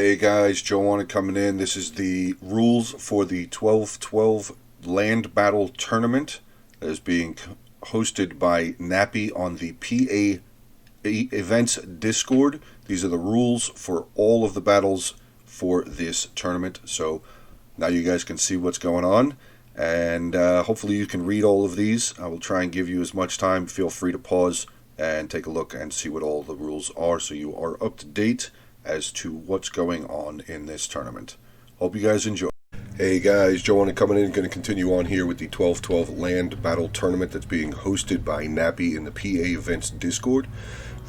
Hey guys, Joanna coming in. This is the rules for the 12-12 land battle tournament that is being hosted by Nappy on the PA Events Discord. These are the rules for all of the battles for this tournament. So now you guys can see what's going on, and hopefully you can read all of these. I will try and give you as much time. Feel free to pause and take a look and see what all the rules are so you are up to date as to what's going on in this tournament. Hope you guys enjoy. Hey guys, Joanna coming in. Going to continue on here with the 12-12 land battle tournament that's being hosted by Nappy in the PA Events Discord.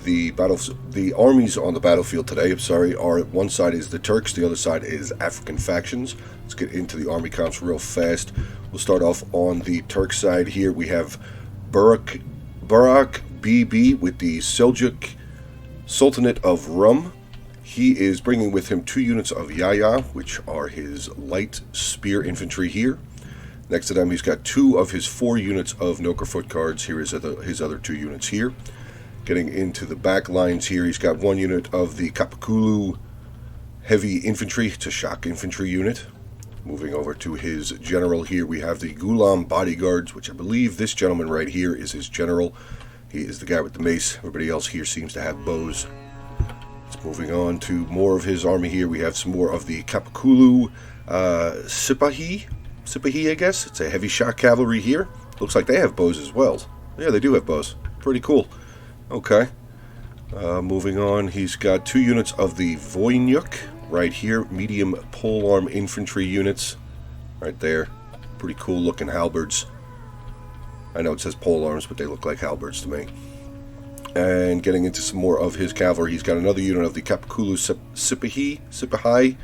The armies on the battlefield today, are one side is the Turks, the other side is African factions. Let's get into the army comps real fast. We'll start off on the Turk side here. We have Burak BB with the Seljuk Sultanate of Rum. He is bringing with him 2 units of Yaya, which are his light spear infantry here. Next to them, he's got 2 of his 4 units of Noker foot guards. Here is his other 2 units here. Getting into the back lines here, he's got 1 unit of the Kapakulu heavy infantry. It's a shock infantry unit. Moving over to his general here, we have the Gulam bodyguards, which I believe this gentleman right here is his general. He is the guy with the mace. Everybody else here seems to have bows. Moving on to more of his army here, we have some more of the Kapakulu Sipahi, I guess. It's a heavy shock cavalry here. Looks like they have bows as well. Yeah, they do have bows. Pretty cool. Okay. Moving on, he's got 2 units of the Voynuk right here. Medium polearm infantry units right there. Pretty cool looking halberds. I know it says polearms, but they look like halberds to me. And getting into some more of his cavalry, he's got another unit of the Kapakulu Sipahi,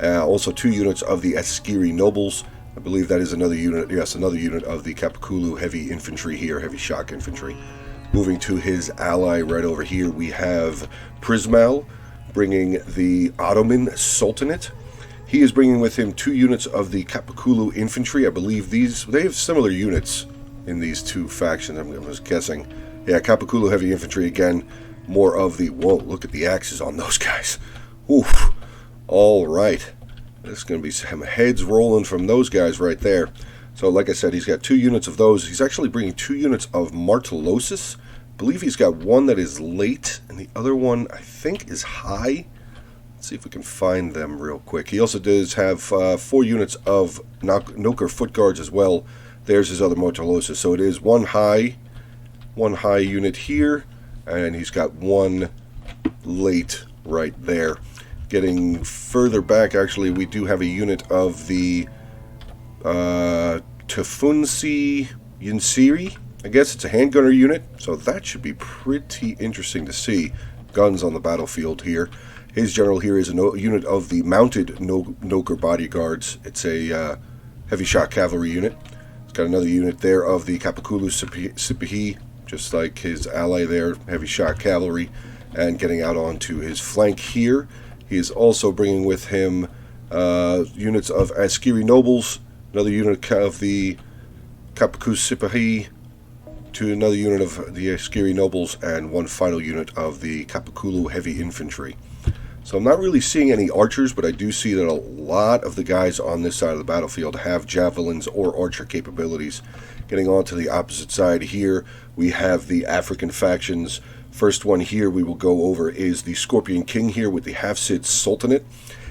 also 2 units of the Askeri nobles. I believe that is another unit, yes, another unit of the Kapakulu heavy infantry here, heavy shock infantry. Moving to his ally right over here, we have Prismal, bringing the Ottoman Sultanate. He is bringing with him 2 units of the Kapakulu infantry. I believe they have similar units in these 2 factions, I'm just guessing. Yeah, Kapakulu heavy infantry again. More of the... Whoa, look at the axes on those guys. Oof. All right. There's going to be some heads rolling from those guys right there. So, like I said, he's got 2 units of those. He's actually bringing 2 units of Martellosis. I believe he's got one that is late, and the other one, I think, is high. Let's see if we can find them real quick. He also does have 4 units of Noker foot guards as well. There's his other Martellosis. So it is one high unit here, and he's got 1 late right there. Getting further back, actually, we do have a unit of the Tafunsi Yinsiri. I guess it's a handgunner unit, so that should be pretty interesting to see. Guns on the battlefield here. His general here is a unit of the mounted Noker bodyguards. It's a heavy shock cavalry unit. It's got another unit there of the Kapakulu Sipahi, just like his ally there, heavy shock cavalry. And getting out onto his flank here, he is also bringing with him units of Askeri nobles, another unit of the Kapakulu Sipahi, to another unit of the Askeri nobles, and 1 final unit of the Kapakulu heavy infantry. So I'm not really seeing any archers, but I do see that a lot of the guys on this side of the battlefield have javelins or archer capabilities. Getting on to the opposite side here, we have the African factions. First one here we will go over is the Scorpion King here with the Hafsid Sultanate.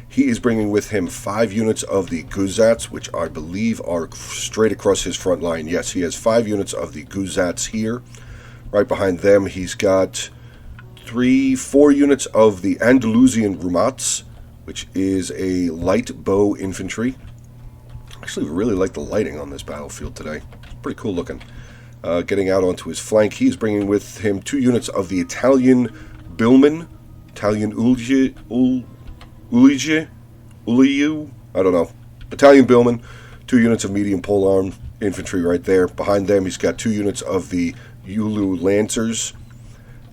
He is bringing with him 5 units of the Guzats, which I believe are straight across his front line. Yes, he has 5 units of the Guzats here. Right behind them, he's got 4 units of the Andalusian Rumats, which is a light bow infantry. I actually really like the lighting on this battlefield today. It's pretty cool looking. Getting out onto his flank, he's bringing with him 2 units of the Italian Billmen, Italian Uliu, I don't know. Italian Billmen, 2 units of medium polearm infantry right there. Behind them, he's got 2 units of the Ulu Lancers.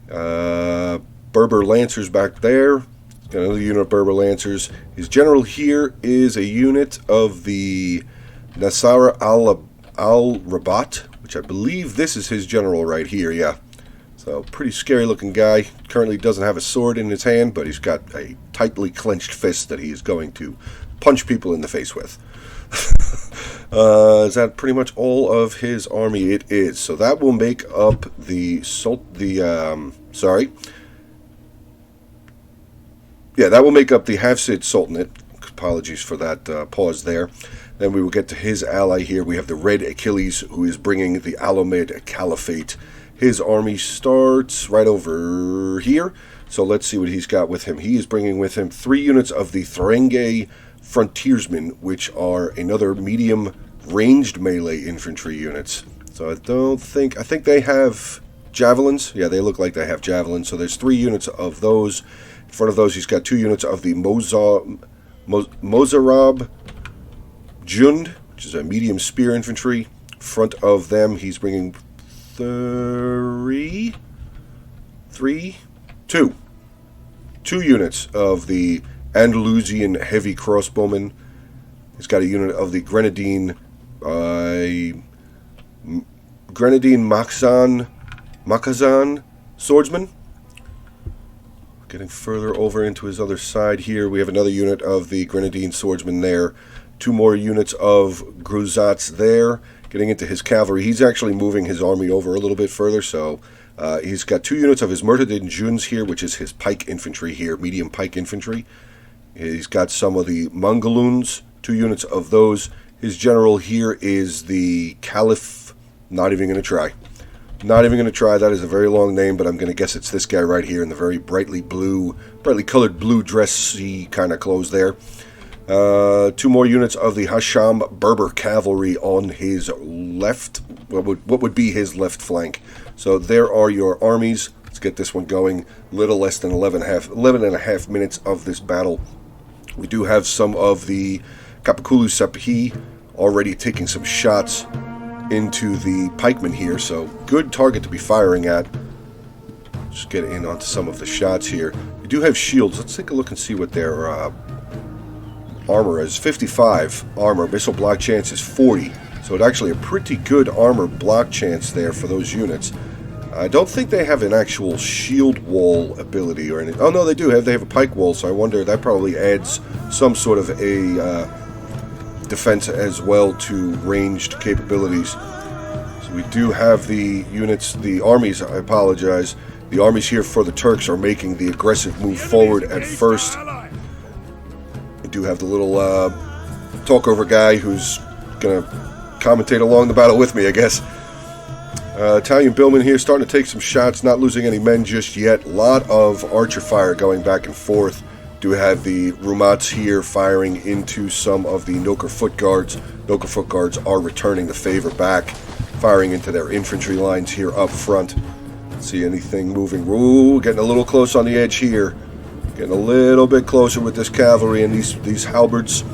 Berber Lancers back there. Got another unit of Berber Lancers. His general here is a unit of the Nasara al-Rabat, which I believe this is his general right here, yeah. So, pretty scary looking guy. Currently doesn't have a sword in his hand, but he's got a tightly clenched fist that he is going to punch people in the face with. Is that pretty much all of his army? It is. So that will make up that will make up the Hafsid Sultanate. Apologies for that pause there. Then we will get to his ally here. We have the Red Achilles, who is bringing the Alamed Caliphate. His army starts right over here. So let's see what he's got with him. He is bringing with him 3 units of the Threnge Frontiersmen, which are another medium ranged melee infantry units. So I think they have javelins. Yeah, they look like they have javelins. So there's 3 units of those. In front of those, he's got 2 units of the Mozarab Jund, which is a medium spear infantry. In front of them, he's bringing 2 units of the Andalusian heavy crossbowmen. He's got a unit of the Grenadine Makazan swordsman. Getting further over into his other side here, we have another unit of the Grenadine swordsman there. 2 more units of Gruzats there. Getting into his cavalry, he's actually moving his army over a little bit further, so he's got 2 units of his Murtadin Juns here, which is his pike infantry here, medium pike infantry. He's got some of the Mongoloons, 2 units of those. His general here is the Caliph. Not even going to try. Not even going to try. That is a very long name, but I'm going to guess it's this guy right here in the very brightly colored blue dressy kind of clothes there. 2 more units of the Hasham Berber cavalry on his left. What would be his left flank? So there are your armies. Let's get this one going. Little less than 11 and a half minutes of this battle. We do have some of the Kapakulu Saphi already taking some shots into the pikemen here, so good target to be firing at. Just get in onto some of the shots here. We do have shields. Let's take a look and see what their armor is. 55 armor. Missile block chance is 40. So it's actually a pretty good armor block chance there for those units. I don't think they have an actual shield wall ability or anything. Oh no, they do have. They have a pike wall, so I wonder that probably adds some sort of a defense as well to ranged capabilities. So we do have the units, the armies, I apologize. The armies here for the Turks are making the aggressive move forward at first. We do have the little talkover guy who's going to commentate along the battle with me, I guess. Italian billman here starting to take some shots, not losing any men just yet. A lot of archer fire going back and forth. Do have the Rumats here firing into some of the Noker foot guards. Noker foot guards are returning the favor back, firing into their infantry lines here up front. See anything moving? Ooh, getting a little close on the edge here. Getting a little bit closer with this cavalry and these halberds.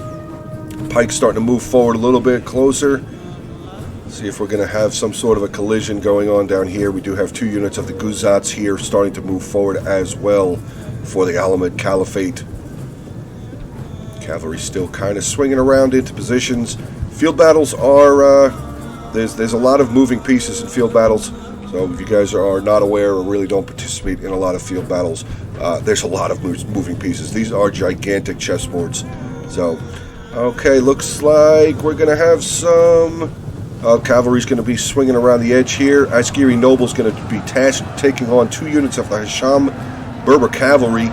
Pike's starting to move forward a little bit closer. See if we're going to have some sort of a collision going on down here. We do have 2 units of the Guzats here starting to move forward as well for the Alamed Caliphate. Cavalry still kind of swinging around into positions. Field battles are, there's a lot of moving pieces in field battles. So if you guys are not aware or really don't participate in a lot of field battles, there's a lot of moving pieces. These are gigantic chessboards. So, okay, looks like we're going to have some... cavalry's going to be swinging around the edge here. Askeri Noble's going to be tasked taking on 2 units of the Hasham Berber cavalry.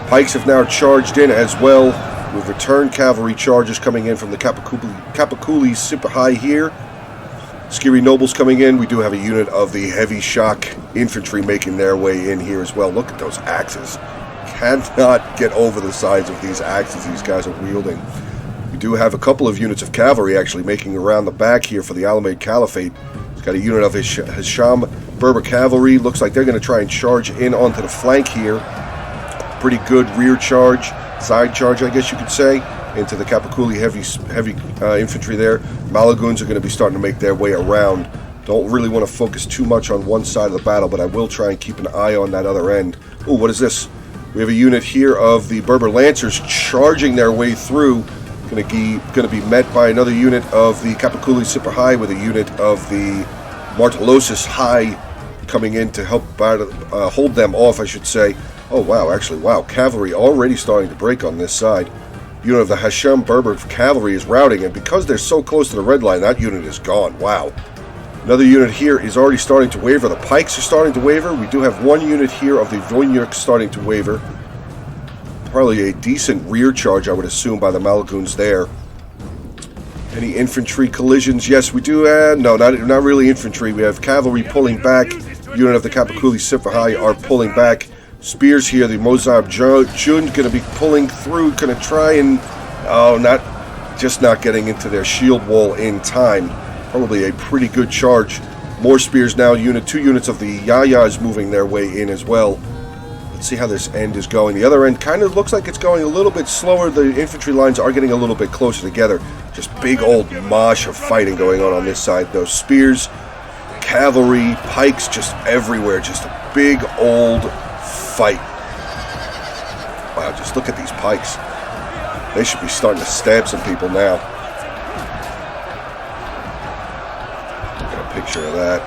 Pikes have now charged in as well, with return cavalry charges coming in from the Kapakuli Sipahi here. Askeri Noble's coming in. We do have a unit of the heavy shock infantry making their way in here as well. Look at those axes. Cannot get over the size of these axes these guys are wielding. We do have a couple of units of cavalry actually making around the back here for the Alamed Caliphate. He's got a unit of Hisham Berber cavalry. Looks like they're going to try and charge in onto the flank here. Pretty good rear charge, side charge I guess you could say, into the Kapakuli heavy infantry there. Malagoons are going to be starting to make their way around. Don't really want to focus too much on one side of the battle, but I will try and keep an eye on that other end. Oh, what is this? We have a unit here of the Berber Lancers charging their way through. Going to be met by another unit of the Kapakuli Sipahi with a unit of the Martolosis High coming in to help hold them off, I should say. Oh, wow, actually, wow. Cavalry already starting to break on this side. Unit of the Hashem Berber Cavalry is routing, and because they're so close to the red line, that unit is gone. Wow. Another unit here is already starting to waver. The pikes are starting to waver. We do have one unit here of the Voyniks starting to waver. Probably a decent rear charge, I would assume, by the Malaguns there. Any infantry collisions? Yes, we do. No, not really infantry. We have cavalry pulling back. Unit of the Kapakuli Sipahai are pulling back. Spears here. The Mozab Jun going to be pulling through. Going to try and... Oh, not getting into their shield wall in time. Probably a pretty good charge. More spears now. Two units of the Yayas moving their way in as well. Let's see how this end is going. The other end kind of looks like it's going a little bit slower. The infantry lines are getting a little bit closer together. Just big old mosh of fighting going on this side. Those spears, cavalry, pikes just everywhere. Just a big old fight. Wow, just look at these pikes. They should be starting to stab some people now. Got a picture of that.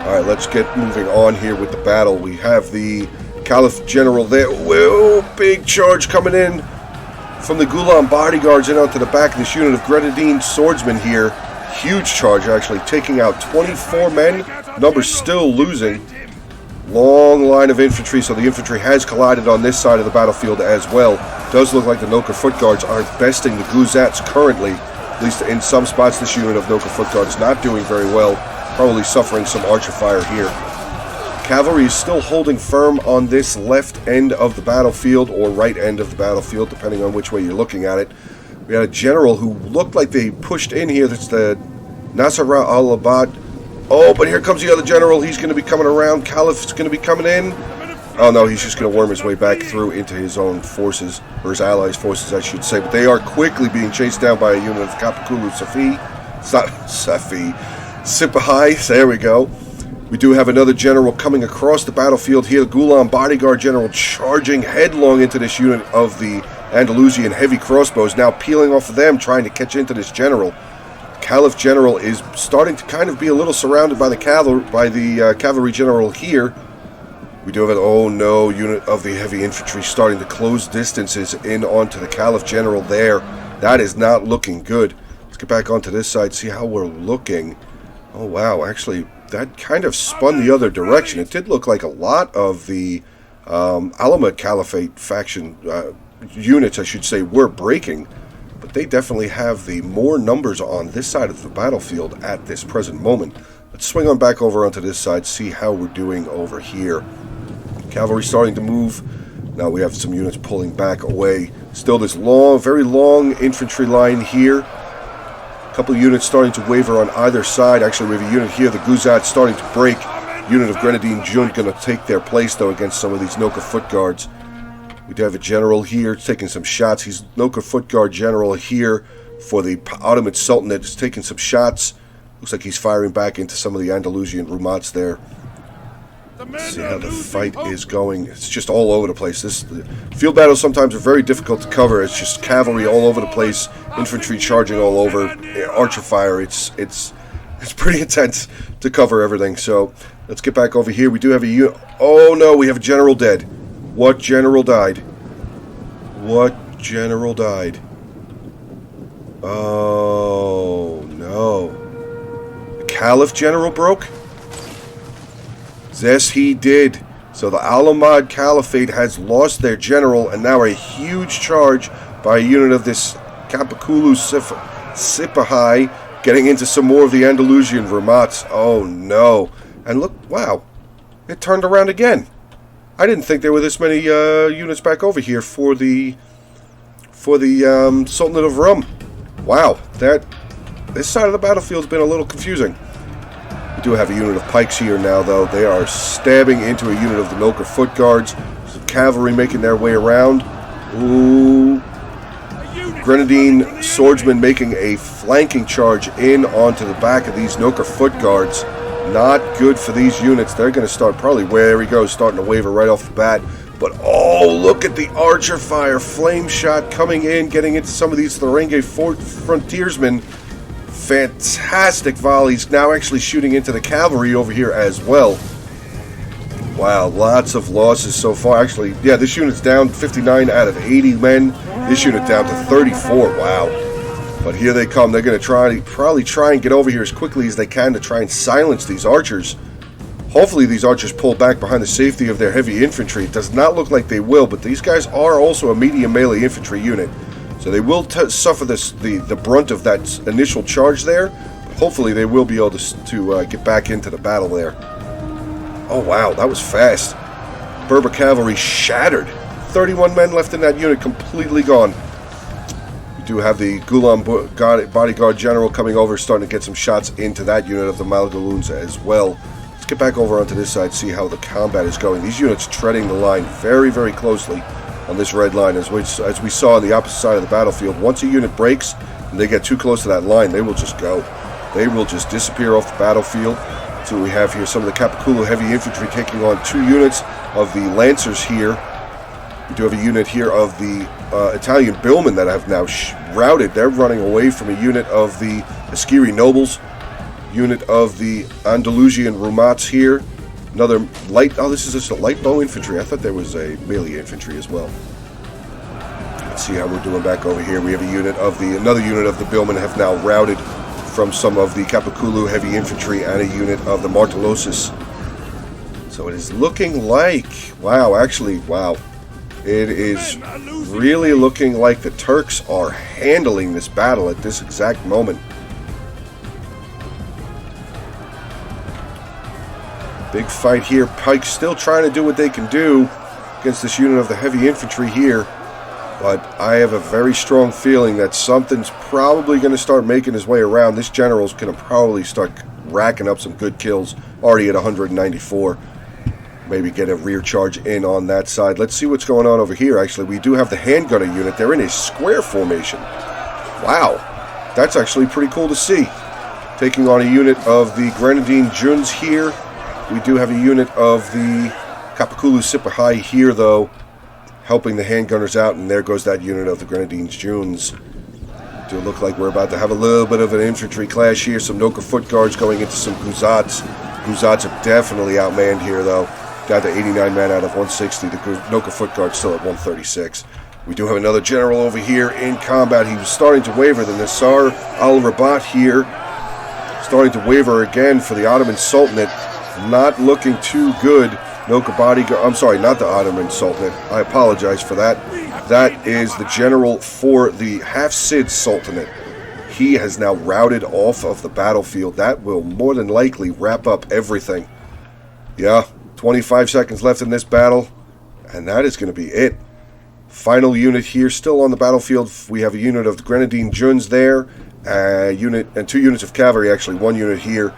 Alright, let's get moving on here with the battle. We have the Caliph General there. Whoa, big charge coming in from the Gulam bodyguards and out to the back of this unit of Grenadine swordsmen here. Huge charge, actually, taking out 24 men. Numbers still losing. Long line of infantry, so the infantry has collided on this side of the battlefield as well. Does look like the Noka Foot Guards are besting the Guzats currently. At least in some spots, this unit of Noka Foot Guards not doing very well. Probably suffering some archer fire here. Cavalry is still holding firm on this left end of the battlefield, or right end of the battlefield, depending on which way you're looking at it. We had a general who looked like they pushed in here. That's the Nasara al-Abad. Oh, but here comes the other general. He's going to be coming around. Caliph's going to be coming in. Oh, no, he's just going to worm his way back through into his own forces, or his allies' forces, I should say. But they are quickly being chased down by a unit of Kapakulu Safi. It's not Safi. Sipahai. There we go. We do have another general coming across the battlefield here. The Gulam bodyguard general charging headlong into this unit of the Andalusian heavy crossbows. Now peeling off of them, trying to catch into this general. Caliph general is starting to kind of be a little surrounded by the cavalry general here. We do have an, oh no, unit of the heavy infantry starting to close distances in onto the Caliph general there. That is not looking good. Let's get back onto this side, see how we're looking. Oh wow, actually, that kind of spun the other direction. It did look like a lot of the Alamut Caliphate faction units, I should say, were breaking. But they definitely have the more numbers on this side of the battlefield at this present moment. Let's swing on back over onto this side, see how we're doing over here. Cavalry starting to move. Now we have some units pulling back away. Still this long, very long infantry line here. A couple of units starting to waver on either side. Actually, we have a unit here, the Guzat, starting to break. Unit of Grenadine Jun going to take their place, though, against some of these Noka Foot Guards. We do have a general here taking some shots. He's Noka Foot Guard general here for the Ottoman Sultanate. Is taking some shots. Looks like he's firing back into some of the Andalusian Rumats there. Let's see how the fight is going. It's just all over the place. The field battles sometimes are very difficult to cover. It's just cavalry all over the place, infantry charging all over, archer fire. It's pretty intense to cover everything. So let's get back over here. We do have a unit. Oh no, we have a general dead. What general died? What general died? Oh no. The Caliph general broke? Yes, he did. So the Alamad Caliphate has lost their general, and now a huge charge by a unit of this Kapakulu Sipahai getting into some more of the Andalusian Ramats. Oh no. And look, wow. It turned around again. I didn't think there were this many units back over here for the Sultanate of Rum. Wow, this side of the battlefield's been a little confusing. We do have a unit of pikes here now, though. They are stabbing into a unit of the Noka Foot Guards. Some cavalry making their way around. Ooh. Grenadine swordsmen making a flanking charge in onto the back of these Noka Foot Guards. Not good for these units. They're going to start probably, there we go, starting to waver right off the bat. But oh, look at the archer fire. Flame shot coming in, getting into some of these Tharenge frontiersmen. Fantastic volleys. Now actually shooting into the cavalry over here as well. Wow, lots of losses so far. Actually, yeah, this unit's down 59 out of 80 men. This unit down to 34. Wow. But here they come. They're going to probably try and get over here as quickly as they can to try and silence these archers. Hopefully these archers pull back behind the safety of their heavy infantry. It does not look like they will, but these guys are also a medium melee infantry unit. So they will suffer the brunt of that initial charge there. But hopefully they will be able to get back into the battle there. Oh wow, that was fast. Berber cavalry shattered. 31 men left in that unit, completely gone. We do have the Gulam bodyguard general coming over, starting to get some shots into that unit of the Malgaloons as well. Let's get back over onto this side, see how the combat is going. These units treading the line very, very closely on this red line. As we saw on the opposite side of the battlefield, once a unit breaks and they get too close to that line, they will just go. They will just disappear off the battlefield. So we have here some of the Capiculu heavy infantry taking on 2 units of the Lancers here. We do have a unit here of the Italian Billmen that have now routed. They're running away from a unit of the Askiri nobles. Unit of the Andalusian Rumats here. Another light... Oh, this is just a light bow infantry. I thought there was a melee infantry as well. Let's see how we're doing back over here. We have another unit of the Billmen have now routed from some of the Capiculu heavy infantry and a unit of the Martellosis. So it is looking like... Wow, actually, wow. It is really looking like the Turks are handling this battle at this exact moment. Big fight here. Pike's still trying to do what they can do against this unit of the heavy infantry here. But I have a very strong feeling that something's probably going to start making his way around. This general's going to probably start racking up some good kills. Already at 194. Maybe get a rear charge in on that side. Let's see what's going on over here. Actually, we do have the handgunner unit. They're in a square formation. Wow. That's actually pretty cool to see. Taking on a unit of the Grenadine Juns here. We do have a unit of the Capiculu Sipahi here, though, helping the handgunners out, and there goes that unit of the Grenadine Juns. Do look like we're about to have a little bit of an infantry clash here. Some Noka foot guards going into some Guzats. Guzats are definitely outmanned here, though. Down to 89 men out of 160. The Noka foot guard still at 136. We do have another general over here in combat. He was starting to waver. The Nasar al-Rabat here, starting to waver again for the Ottoman Sultanate. Not looking too good. Noka bodyguard. I'm sorry, not the Ottoman Sultanate. I apologize for that. That is the general for the Hafsid Sultanate. He has now routed off of the battlefield. That will more than likely wrap up everything. Yeah, 25 seconds left in this battle, and that is going to be it. Final unit here, still on the battlefield. We have a unit of the Grenadine Juns there, unit and 2 units of cavalry. Actually, 1 unit here.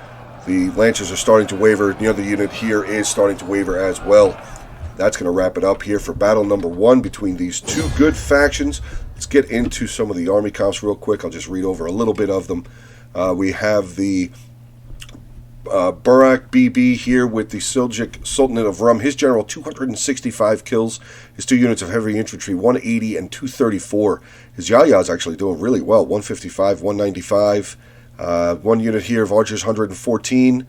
The Lancers are starting to waver. The other unit here is starting to waver as well. That's going to wrap it up here for battle number 1 between these 2 good factions. Let's get into some of the army comps real quick. I'll just read over a little bit of them. We have the Burak BB here with the Seljuk Sultanate of Rum. His general, 265 kills. His 2 units of heavy infantry, 180 and 234. His Yahya is actually doing really well, 155, 195. 1 unit here of archers, 114.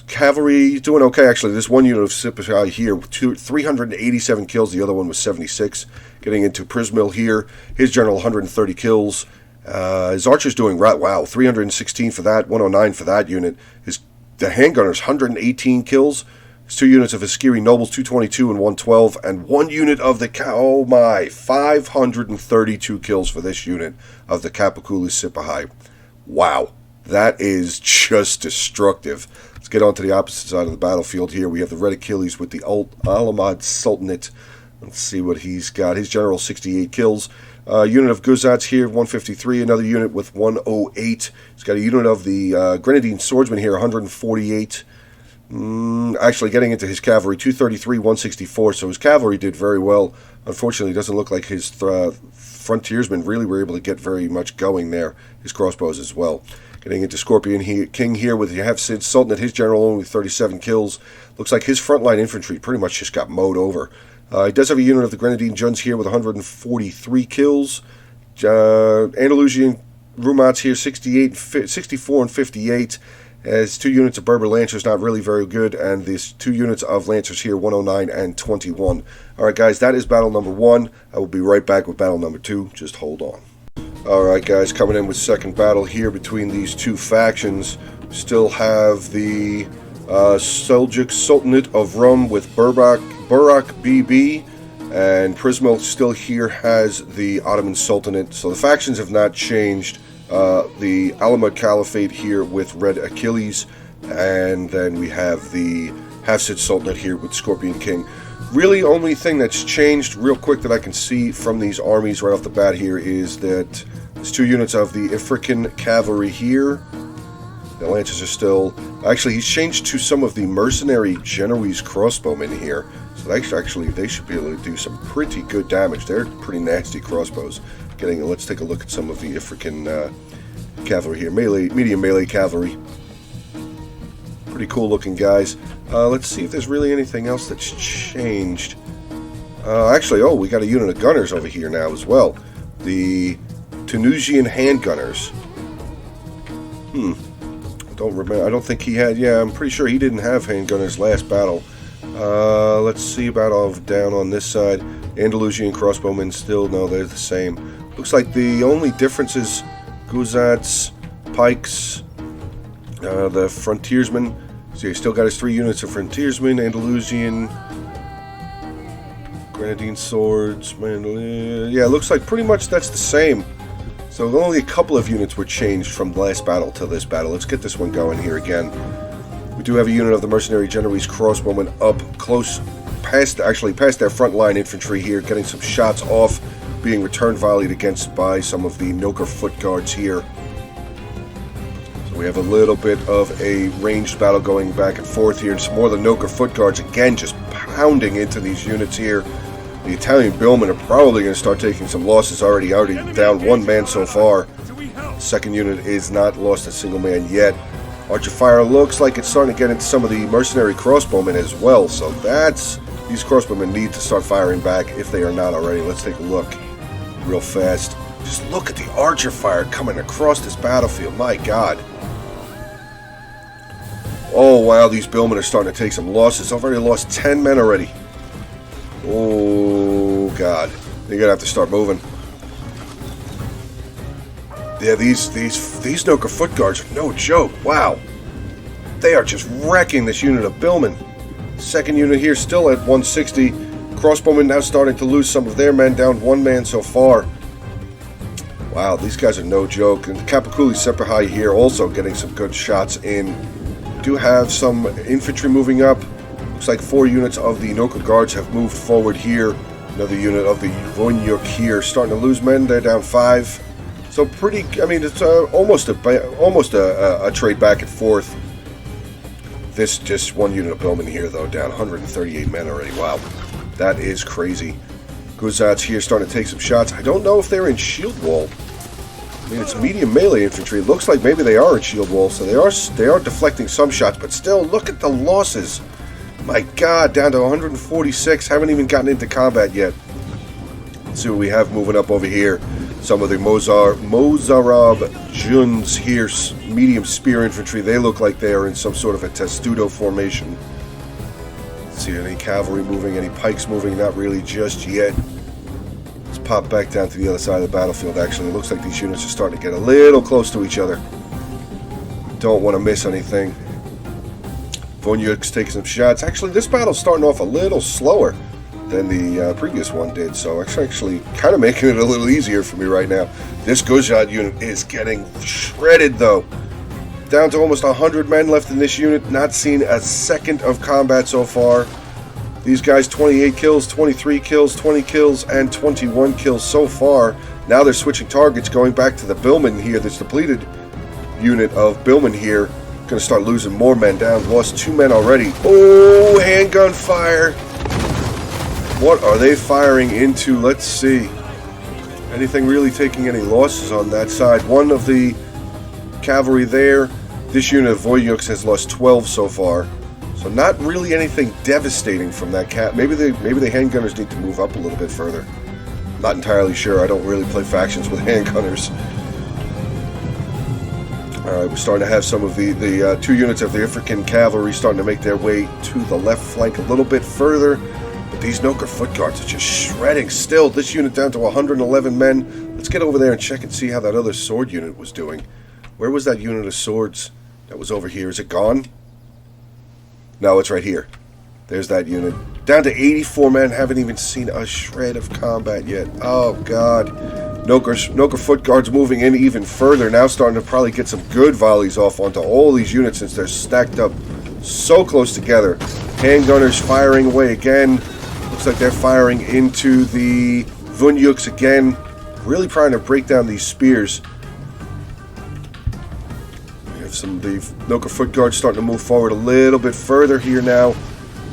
Cavalry doing okay, actually. This 1 unit of Sipahi here, 387 kills. The other one was 76. Getting into Prismil here. His general, 130 kills. His archers doing right. Wow, 316 for that, 109 for that unit. The handgunners, 118 kills. His 2 units of Askiri nobles, 222 and 112. And 1 unit of the... Oh my, 532 kills for this unit of the Capiculu Sipahi. Wow, that is just destructive. Let's get on to the opposite side of the battlefield here. We have the Red Achilles with the Alamad Sultanate. Let's see what he's got. His general, 68 kills. Unit of Guzats here, 153. Another unit with 108. He's got a unit of the Grenadine Swordsmen here, 148. Actually, getting into his cavalry, 233, 164. So his cavalry did very well. Unfortunately, it doesn't look like his frontiersmen really were able to get very much going there. His crossbows as well. Getting into Scorpion King here with the Hafsid Sultanate. His general only 37 kills. Looks like his frontline infantry pretty much just got mowed over. He does have a unit of the Grenadine Juns here with 143 kills. Andalusian Rumats here, 64 and 58. As 2 units of Berber Lancers, not really very good, and these 2 units of Lancers here, 109 and 21. Alright guys, that is battle number 1. I will be right back with battle number 2. Just hold on. Alright guys, coming in with second battle here between these two factions. Still have the Seljuk Sultanate of Rum with Burak BB, and Prismal still here has the Ottoman Sultanate. So the factions have not changed. The Alamut Caliphate here with Red Achilles, and then we have the Hafsid Sultanate here with Scorpion King. Really only thing that's changed real quick that I can see from these armies right off the bat here is that there's 2 units of the African cavalry here. The Lancers are still... Actually, he's changed to some of the mercenary Genoese crossbowmen here. So actually, they should be able to do some pretty good damage. They're pretty nasty crossbows. Let's take a look at some of the African cavalry here. Medium melee cavalry. Pretty cool looking guys. Let's see if there's really anything else that's changed. Actually, we got a unit of gunners over here now as well. The Tunisian handgunners. I don't think he had... Yeah, I'm pretty sure he didn't have handgunners last battle. Let's see about down on this side. Andalusian crossbowmen still... No, they're the same. Looks like the only difference is Guzats, Pikes, the Frontiersmen. So he still got his 3 units of Frontiersmen, Andalusian, Grenadine Swords, yeah, it looks like pretty much that's the same. So only a couple of units were changed from the last battle to this battle. Let's get this one going here again. We do have a unit of the mercenary Genoese crossbowmen up close, past their front line infantry here, getting some shots off, being return volleyed against by some of the Noker foot guards here. So we have a little bit of a ranged battle going back and forth here, and some more of the Noker foot guards again just pounding into these units here. The Italian billmen are probably going to start taking some losses already down 1 man so far. The second unit is not lost a single man yet. Archer fire looks like it's starting to get into some of the mercenary crossbowmen as well, so these crossbowmen need to start firing back if they are not already. Let's take a look real fast. Just look at the archer fire coming across this battlefield, my god. Oh wow, these billmen are starting to take some losses. I've already lost 10 men already. Oh god, they're gonna have to start moving. Yeah, these Noker foot guards are no joke. Wow, they are just wrecking this unit of billmen. Second unit here still at 160. Crossbowmen now starting to lose some of their men, down 1 man so far. Wow, these guys are no joke. And the Kapakuli Sepahai here also getting some good shots in. Do have some infantry moving up. Looks like 4 units of the Noker Guards have moved forward here. Another unit of the Vonyuk here starting to lose men. They're down 5. So pretty... I mean, it's almost a trade back and forth. This just 1 unit of billmen here, though, down 138 men already. Wow, that is crazy. Guzats here starting to take some shots. I don't know if they're in shield wall. I mean, it's medium melee infantry. It looks like maybe they are in shield wall, so they are deflecting some shots. But still, look at the losses. My god, down to 146. Haven't even gotten into combat yet. Let's see what we have moving up over here. Some of the Mozarab Juns here, medium spear infantry. They look like they are in some sort of a testudo formation. Let's see, any cavalry moving, any pikes moving? Not really just yet. Let's pop back down to the other side of the battlefield, actually. It looks like these units are starting to get a little close to each other. Don't want to miss anything. Vonyuk's taking some shots. Actually, this battle's starting off a little slower than the previous one did, so actually kind of making it a little easier for me right now. This Gojad unit is getting shredded, though. Down to almost 100 men left in this unit. Not seen a second of combat so far. These guys, 28 kills, 23 kills, 20 kills, and 21 kills so far. Now they're switching targets, going back to the billman here. This depleted unit of billmen here. Going to start losing more men down. Lost 2 men already. Oh, handgun fire. What are they firing into? Let's see. Anything really taking any losses on that side? One of the cavalry there. This unit of Voyuks has lost 12 so far. So not really anything devastating from that cat. Maybe the handgunners need to move up a little bit further. Not entirely sure. I don't really play factions with handgunners. We're starting to have some of the 2 units of the African cavalry starting to make their way to the left flank a little bit further. But these Noker foot guards are just shredding still. This unit down to 111 men. Let's get over there and check and see how that other sword unit was doing. Where was that unit of swords that was over here? Is it gone? No, it's right here. There's that unit. Down to 84 men. Haven't even seen a shred of combat yet. Oh, God. Noker foot guards moving in even further. Now starting to probably get some good volleys off onto all these units since they're stacked up so close together. Handgunners firing away again. Looks like they're firing into the Vunyuks again. Really trying to break down these spears. We have some of the Noker foot guards starting to move forward a little bit further here now.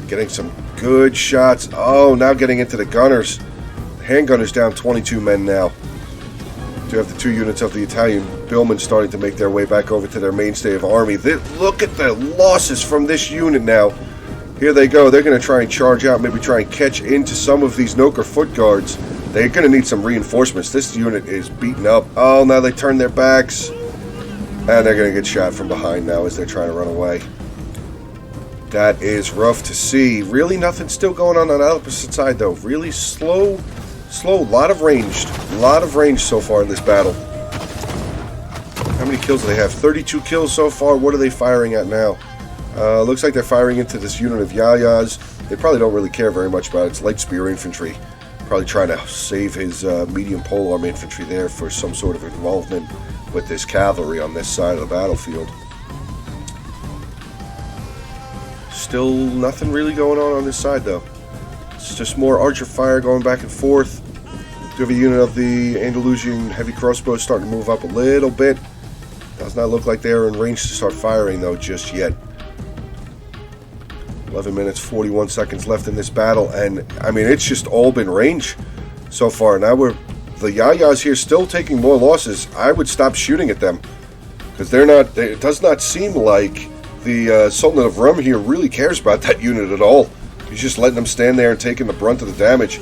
Getting some good shots. Oh, now getting into the gunners. The handgunners down 22 men now. Do have the 2 units of the Italian billmen starting to make their way back over to their mainstay of army. Look at the losses from this unit now. Here they go. They're going to try and charge out, maybe try and catch into some of these Noker foot guards. They're going to need some reinforcements. This unit is beaten up. Oh, now they turn their backs. And they're going to get shot from behind now as they're trying to run away. That is rough to see. Really nothing still going on the opposite side, though. Really slow. A lot of range so far in this battle. How many kills do they have? 32 kills so far. What are they firing at now? Looks like they're firing into this unit of Yayas. They probably don't really care very much about it. It's light spear infantry. Probably trying to save his medium polearm infantry there for some sort of involvement with this cavalry on this side of the battlefield. Still nothing really going on this side, though. It's just more archer fire going back and forth. Do have a unit of the Andalusian heavy crossbows starting to move up a little bit. Does not look like they're in range to start firing, though, just yet. 11 minutes, 41 seconds left in this battle, and, I mean, it's just all been range so far. Now the Yayas here still taking more losses. I would stop shooting at them, because it does not seem like the Sultan of Rum here really cares about that unit at all. He's just letting them stand there and taking the brunt of the damage.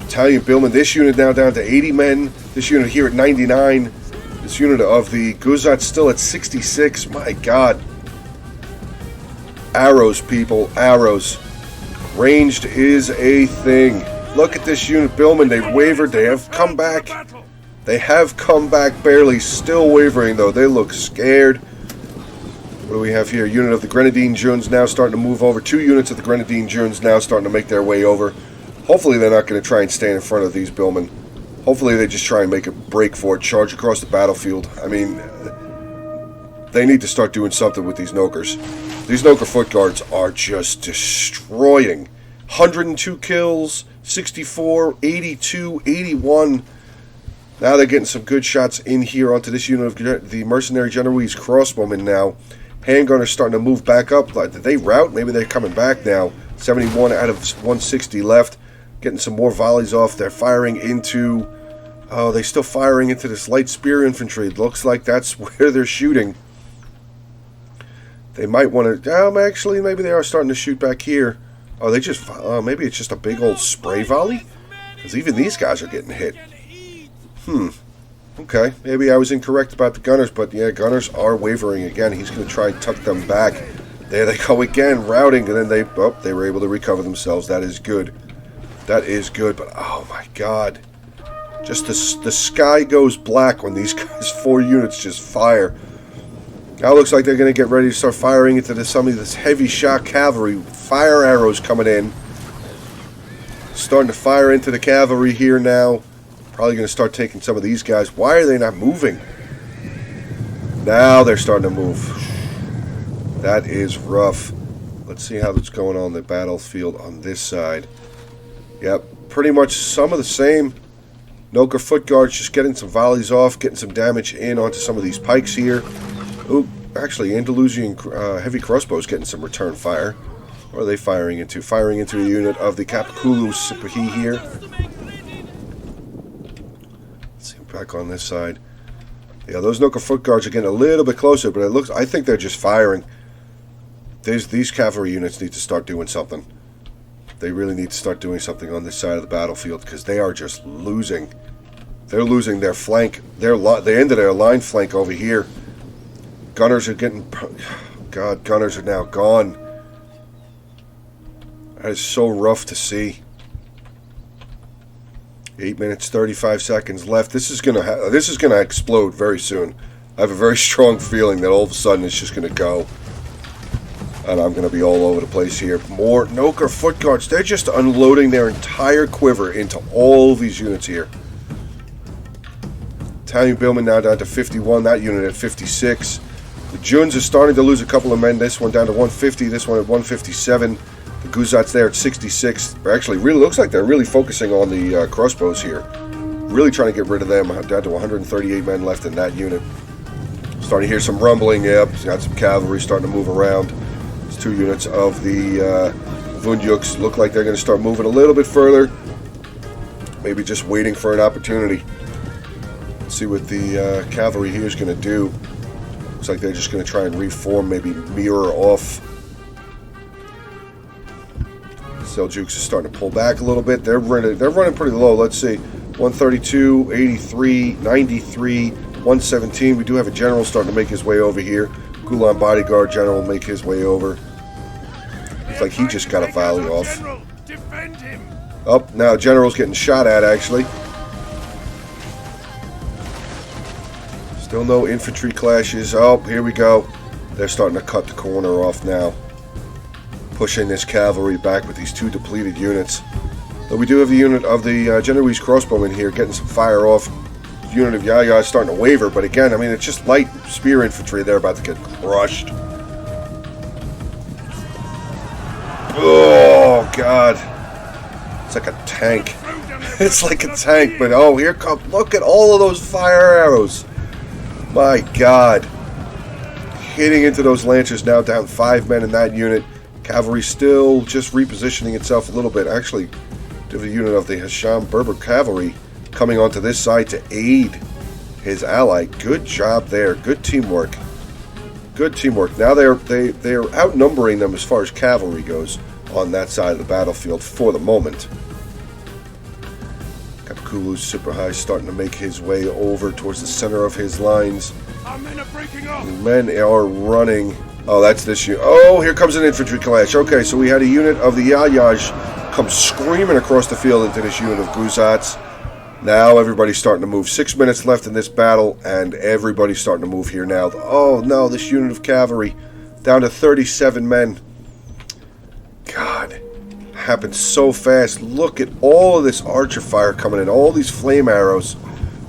Italian billmen, this unit now down to 80 men. This unit here at 99. This unit of the Guzats still at 66. My God. Arrows, people. Arrows. Ranged is a thing. Look at this unit, billmen. They wavered. They have come back. They have come back barely. Still wavering, though. They look scared. What do we have here? Unit of the Grenadine Juns now starting to move over. 2 units of the Grenadine Juns now starting to make their way over. Hopefully they're not going to try and stand in front of these billmen. Hopefully they just try and make a break for it, charge across the battlefield. I mean, they need to start doing something with these Nokers. These Noker foot guards are just destroying. 102 kills, 64, 82, 81. Now they're getting some good shots in here onto this unit of the mercenary Genoese crossbowmen now. Handgunners starting to move back up. Did they rout? Maybe they're coming back now. 71 out of 160 left. Getting some more volleys off. They're firing into... Oh, they're still firing into this light spear infantry. It looks like that's where they're shooting. They might want to... actually, maybe they are starting to shoot back here. Oh, they just... maybe it's just a big old spray volley? Because even these guys are getting hit. Okay, maybe I was incorrect about the gunners, but yeah, gunners are wavering again. He's going to try and tuck them back. There they go again, routing, and then they were able to recover themselves. That is good. That is good, but oh my God. Just the sky goes black when these guys, 4 units just fire. Now it looks like they're going to get ready to start firing into some of this heavy shock cavalry. Fire arrows coming in. Starting to fire into the cavalry here now. Probably going to start taking some of these guys. Why are they not moving? Now they're starting to move. That is rough. Let's see how it's going on the battlefield on this side. Yep, pretty much some of the same. Noker foot guards just getting some volleys off, getting some damage in onto some of these pikes here. Ooh, actually, Andalusian heavy crossbows getting some return fire. What are they firing into? Firing into a unit of the Kapakulu Sipahi here. Back on this side. Yeah, those Noker foot guards are getting a little bit closer, but I think they're just firing. These cavalry units need to start doing something. They really need to start doing something on this side of the battlefield because they are just losing. They're losing their flank. The end of their line flank over here. Gunners are getting... God, gunners are now gone. That is so rough to see. 8 minutes, 35 seconds left. This is gonna explode very soon. I have a very strong feeling that all of a sudden it's just gonna go. And I'm going to be all over the place here. More Noker foot guards. They're just unloading their entire quiver into all these units here. Italian Billman now down to 51. That unit at 56. The Juns are starting to lose a couple of men. This one down to 150. This one at 157. The Guzats there at 66. Actually, really looks like they're really focusing on the crossbows here. Really trying to get rid of them. Down to 138 men left in that unit. Starting to hear some rumbling. Yep, got some cavalry starting to move around. 2 units of the Vundyuks look like they're going to start moving a little bit further. Maybe just waiting for an opportunity. Let's see what the cavalry here is going to do. Looks like they're just going to try and reform, maybe mirror off. Seljuks is starting to pull back a little bit. They're running pretty low. Let's see. 132, 83, 93, 117. We do have a general starting to make his way over here. Gulan bodyguard general make his way over. Looks like he just got a volley off. Oh, now general's getting shot at, actually. Still no infantry clashes. Oh, here we go. They're starting to cut the corner off now. Pushing this cavalry back with these 2 depleted units. But we do have the unit of the Genoese crossbowmen here getting some fire off. The unit of Yaya is starting to waver, but again, I mean, it's just light spear infantry. They're about to get crushed. Oh, God. It's like a tank. It's like a tank, but oh, here come. Look at all of those fire arrows. My God. Hitting into those lancers now, down 5 men in that unit. Cavalry still just repositioning itself a little bit. Actually, the unit of the Hisham Berber cavalry coming onto this side to aid his ally. Good job there. Good teamwork. Good teamwork. Now they're outnumbering them as far as cavalry goes on that side of the battlefield for the moment. Kapakulu super high starting to make his way over towards the center of his lines. Our men are breaking off. The men are running. Oh, that's this unit. Oh, here comes an infantry clash. Okay, so we had a unit of the Yayaj come screaming across the field into this unit of Guzats. Now everybody's starting to move. 6 minutes left in this battle, and everybody's starting to move here now. Oh, no, this unit of cavalry down to 37 men. God, happened so fast. Look at all of this archer fire coming in. All these flame arrows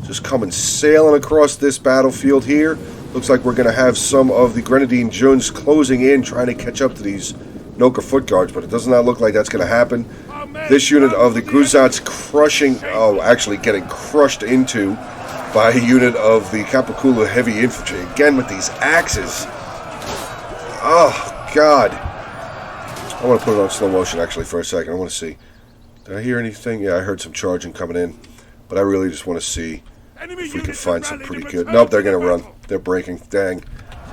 just coming sailing across this battlefield here. Looks like we're going to have some of the Grenadine Juns closing in, trying to catch up to these Noker foot guards, but it does not look like that's going to happen. This unit of the Guzats actually getting crushed into by a unit of the Kapakulu heavy infantry. Again with these axes. Oh, God. I want to put it on slow motion actually for a second. I want to see. Did I hear anything? Yeah, I heard some charging coming in. But I really just want to see if we can find some pretty good... Nope, they're going to run. They're breaking. Dang.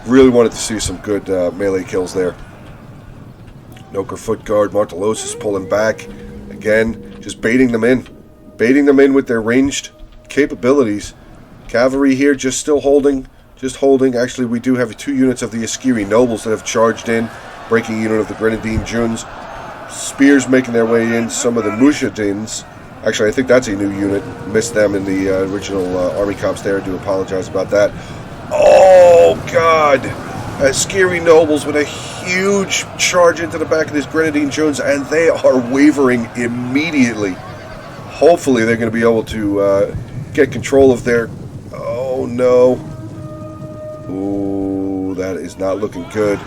Really wanted to see some good melee kills there. Noker foot guard. Martelos is pulling back. Again, just baiting them in. Baiting them in with their ranged capabilities. Cavalry here just still holding. Just holding. Actually, we do have 2 units of the Askiri nobles that have charged in. Breaking unit of the Grenadine Juns. Spears making their way in. Some of the Mujahidins. Actually, I think that's a new unit. Missed them in the original army comps there. I do apologize about that. Oh, God. Askiri nobles with a huge charge into the back of these Grenadine Juns, and they are wavering immediately. Hopefully, they're going to be able to get control of their... Oh, no. Ooh, that is not looking good.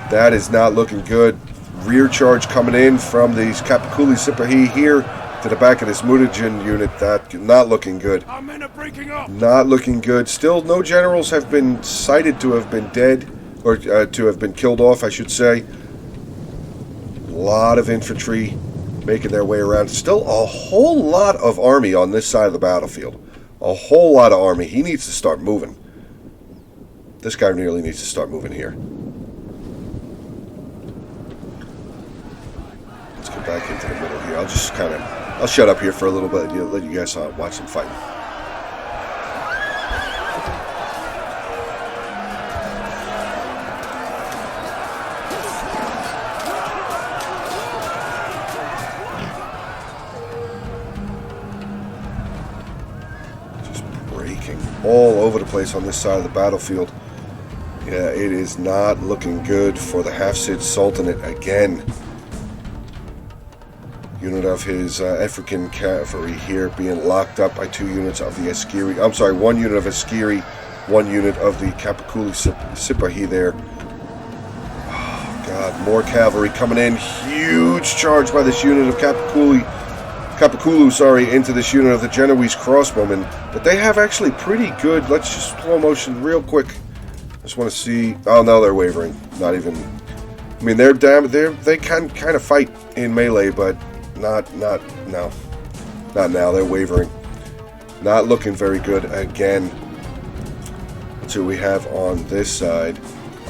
That is not looking good. Rear charge coming in from these Kapakuli Sipahi here to the back of this Mudajin unit. That not looking good. Our men are breaking off. Not looking good. Still, no generals have been cited to have been dead, or to have been killed off, I should say. A lot of infantry making their way around. Still a whole lot of army on this side of the battlefield. A whole lot of army. He needs to start moving. This guy really needs to start moving here. Let's get back into the middle here. I'll shut up here for a little bit and let you guys watch them fight. breaking all over the place on this side of the battlefield. Yeah, it is not looking good for the Hafsid Sultanate again. Unit of his African cavalry here being locked up by 2 units of the Askeri. I'm sorry, 1 unit of Askeri, 1 unit of the Kapakuli Sipahi there. Oh, God, more cavalry coming in. Huge charge by this unit of Kapakulu, into this unit of the Genoese crossbowmen. But they have actually pretty good. Let's just slow motion real quick. Just want to see. Oh no, they're wavering. Not even. I mean, they can kind of fight in melee, but not now. Not now. They're wavering. Not looking very good again. Let's see what we have on this side.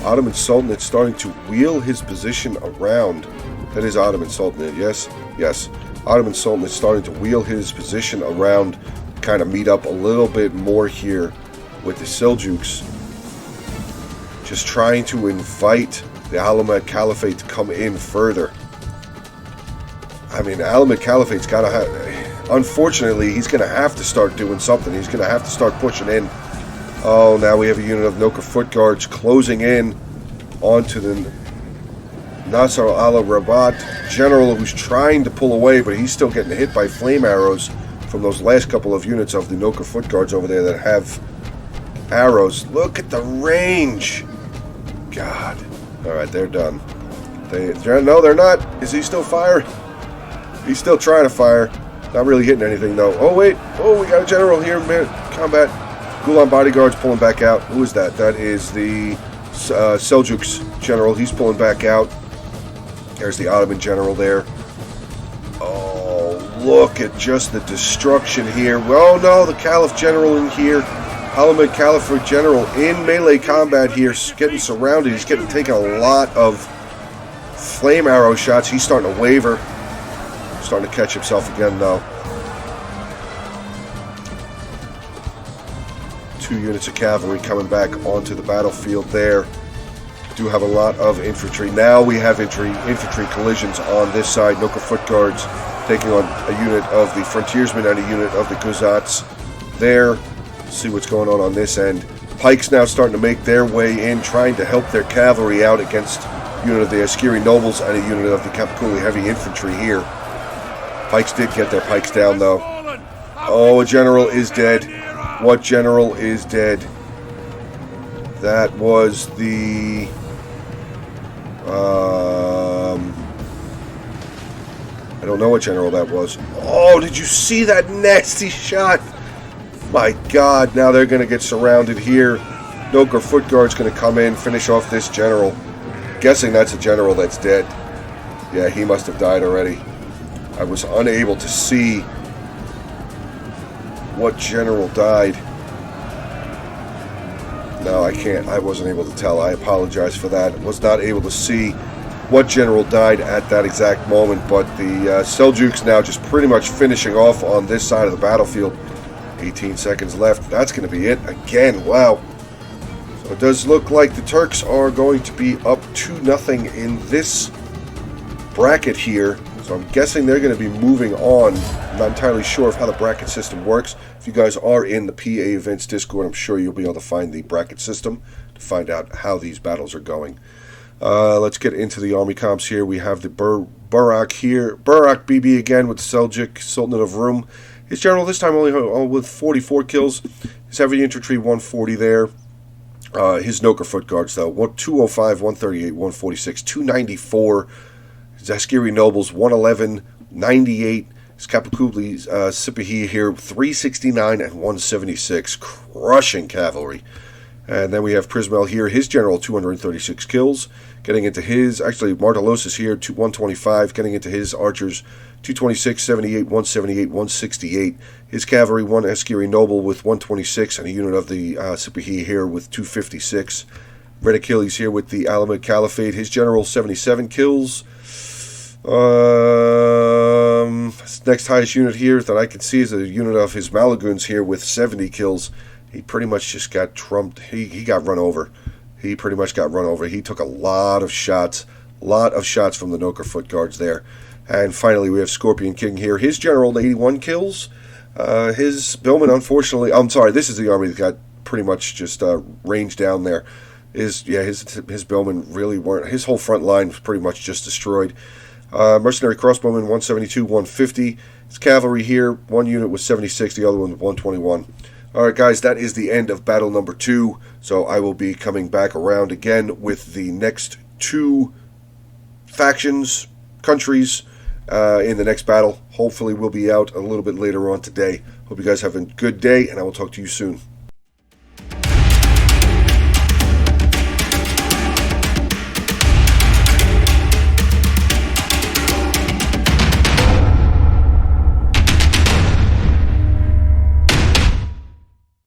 Ottoman Sultanate starting to wheel his position around. That is Ottoman Sultanate. Yes. Ottoman Sultanate starting to wheel his position around. Kind of meet up a little bit more here with the Seljuks. Just trying to invite the Alamid Caliphate to come in further. I mean, the Alamid Caliphate's got to have... Unfortunately, he's going to have to start doing something. He's going to have to start pushing in. Oh, now we have a unit of Noka Foot Guards closing in onto the Nasser al-Rabat general, who's trying to pull away, but he's still getting hit by flame arrows from those last couple of units of the Noka Foot Guards over there that have arrows. Look at the range. God. Alright, they're done. No, they're not. Is he still firing? He's still trying to fire. Not really hitting anything, though. Oh, wait. Oh, we got a general here. Combat. Gulan bodyguards pulling back out. Who is that? That is the Seljuks general. He's pulling back out. There's the Ottoman general there. Oh, look at just the destruction here. Oh, no, the Caliph general in here. Alamid Caliphate general in melee combat here, getting surrounded. He's taking a lot of flame arrow shots. He's starting to waver. Starting to catch himself again, though. 2 units of cavalry coming back onto the battlefield there. Do have a lot of infantry. Now we have infantry collisions on this side. Noka Foot Guards taking on a unit of the Frontiersmen and a unit of the Guzats there. See what's going on this end. Pikes now starting to make their way in, trying to help their cavalry out against a unit of the Askeri nobles and a unit of the Kapakuli heavy infantry here. Pikes did get their pikes down, though. Oh, a general is dead. What general is dead? That was the... I don't know what general that was. Oh, did you see that nasty shot? My God, now they're going to get surrounded here. Noka Foot Guard's going to come in, finish off this general. Guessing that's a general that's dead. Yeah, he must have died already. I was unable to see what general died. No, I can't. I wasn't able to tell. I apologize for that. I was not able to see what general died at that exact moment, but the Seljuks now just pretty much finishing off on this side of the battlefield. 18 seconds left. That's going to be it again. Wow. So it does look like the Turks are going to be up 2-0 in this bracket here. So I'm guessing they're going to be moving on. I'm not entirely sure of how the bracket system works. If you guys are in the PA Events Discord, I'm sure you'll be able to find the bracket system to find out how these battles are going. Let's get into the army comps here. We have the Burak here. Burak BB again with the Seljuk Sultanate of Rum. His general this time only with 44 kills. His heavy infantry 140 there. His Noka Foot Guards though 205, 138, 146, 294. His Askeri nobles 111, 98. His Kapakubli Sipahi here 369 and 176. Crushing cavalry. And then we have Prismel here, his general 236 kills. Getting into his, actually Martelosis here 125, getting into his archers 226, 78, 178, 168. His cavalry, 1 Askeri noble with 126, and a unit of the Sipahi here with 256. Red Achilles here with the Alamid Caliphate, his general 77 kills. Next highest unit here that I can see is a unit of his Malaguns here with 70 kills. He pretty much just got trumped. He got run over. He pretty much got run over. He took a lot of shots from the Noka Foot Guards there. And finally, we have Scorpion King here. His general, 81 kills. His billman, unfortunately, I'm sorry, this is the army that got pretty much just ranged down there. His billmen really weren't, his whole front line was pretty much just destroyed. Mercenary crossbowmen, 172, 150. His cavalry here, one unit was 76, the other one was 121. Alright guys, that is the end of battle number 2, so I will be coming back around again with the next 2 factions, countries, in the next battle. Hopefully we'll be out a little bit later on today. Hope you guys have a good day, and I will talk to you soon.